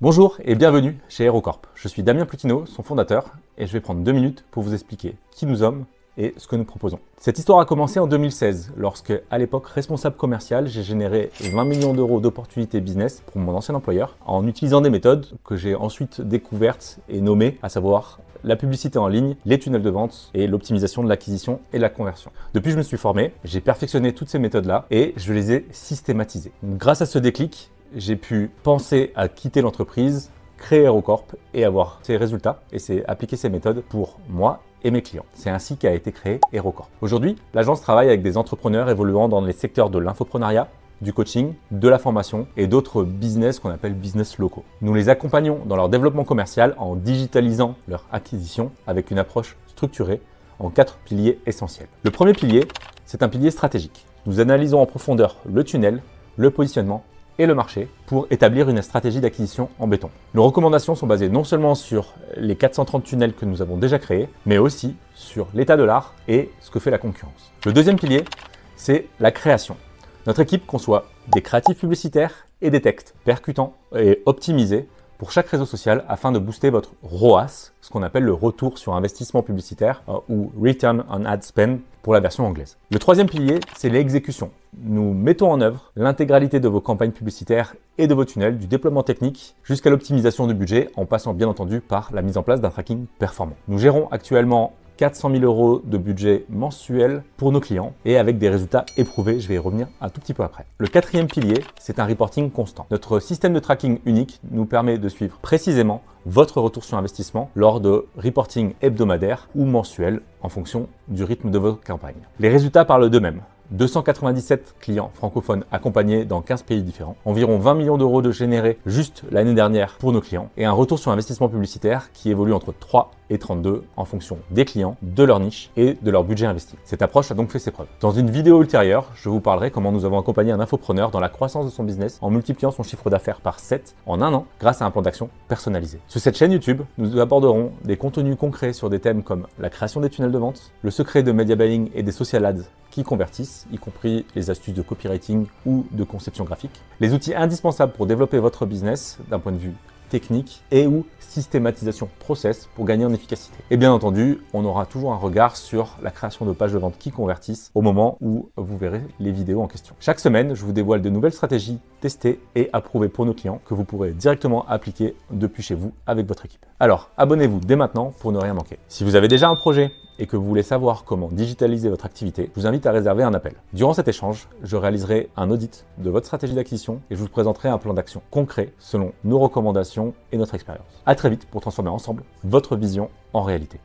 Bonjour et bienvenue chez HeroCorp. Je suis Damien Plutineau, son fondateur, et je vais prendre 2 minutes pour vous expliquer qui nous sommes et ce que nous proposons. Cette histoire a commencé en 2016, lorsque, à l'époque responsable commercial, j'ai généré 20 millions d'euros d'opportunités business pour mon ancien employeur, en utilisant des méthodes que j'ai ensuite découvertes et nommées, à savoir la publicité en ligne, les tunnels de vente et l'optimisation de l'acquisition et de la conversion. Depuis, je me suis formé, j'ai perfectionné toutes ces méthodes-là et je les ai systématisées. Grâce à ce déclic, j'ai pu penser à quitter l'entreprise, créer HeroCorp et avoir ces résultats et appliquer ces méthodes pour moi et mes clients. C'est ainsi qu'a été créé HeroCorp. Aujourd'hui, l'agence travaille avec des entrepreneurs évoluant dans les secteurs de l'infoprenariat, du coaching, de la formation et d'autres business qu'on appelle business locaux. Nous les accompagnons dans leur développement commercial en digitalisant leur acquisition avec une approche structurée en 4 piliers essentiels. Le premier pilier, c'est un pilier stratégique. Nous analysons en profondeur le tunnel, le positionnement et le marché pour établir une stratégie d'acquisition en béton. Nos recommandations sont basées non seulement sur les 430 tunnels que nous avons déjà créés, mais aussi sur l'état de l'art et ce que fait la concurrence. Le deuxième pilier, c'est la création. Notre équipe conçoit des créatifs publicitaires et des textes percutants et optimisés pour chaque réseau social afin de booster votre ROAS, ce qu'on appelle le retour sur investissement publicitaire ou Return on Ad Spend pour la version anglaise. Le troisième pilier, c'est l'exécution. Nous mettons en œuvre l'intégralité de vos campagnes publicitaires et de vos tunnels, du déploiement technique jusqu'à l'optimisation du budget, en passant bien entendu par la mise en place d'un tracking performant. Nous gérons actuellement 400 000 euros de budget mensuel pour nos clients et avec des résultats éprouvés. Je vais y revenir un tout petit peu après. Le quatrième pilier, c'est un reporting constant. Notre système de tracking unique nous permet de suivre précisément votre retour sur investissement lors de reporting hebdomadaires ou mensuels en fonction du rythme de vos campagnes. Les résultats parlent d'eux-mêmes. 297 clients francophones accompagnés dans 15 pays différents, environ 20 millions d'euros de générés juste l'année dernière pour nos clients et un retour sur investissement publicitaire qui évolue entre 3 et 32 en fonction des clients, de leur niche et de leur budget investi. Cette approche a donc fait ses preuves. Dans une vidéo ultérieure, je vous parlerai comment nous avons accompagné un infopreneur dans la croissance de son business en multipliant son chiffre d'affaires par 7 en un an grâce à un plan d'action personnalisé. Sur cette chaîne YouTube, nous aborderons des contenus concrets sur des thèmes comme la création des tunnels de vente, le secret de media buying et des social ads qui convertissent, y compris les astuces de copywriting ou de conception graphique, les outils indispensables pour développer votre business d'un point de vue technique et ou systématisation process pour gagner en efficacité. Et bien entendu, on aura toujours un regard sur la création de pages de vente qui convertissent au moment où vous verrez les vidéos en question. Chaque semaine, je vous dévoile de nouvelles stratégies testées et approuvées pour nos clients que vous pourrez directement appliquer depuis chez vous avec votre équipe. Alors, abonnez-vous dès maintenant pour ne rien manquer. Si vous avez déjà un projet et que vous voulez savoir comment digitaliser votre activité, je vous invite à réserver un appel. Durant cet échange, je réaliserai un audit de votre stratégie d'acquisition et je vous présenterai un plan d'action concret selon nos recommandations et notre expérience. À très vite pour transformer ensemble votre vision en réalité.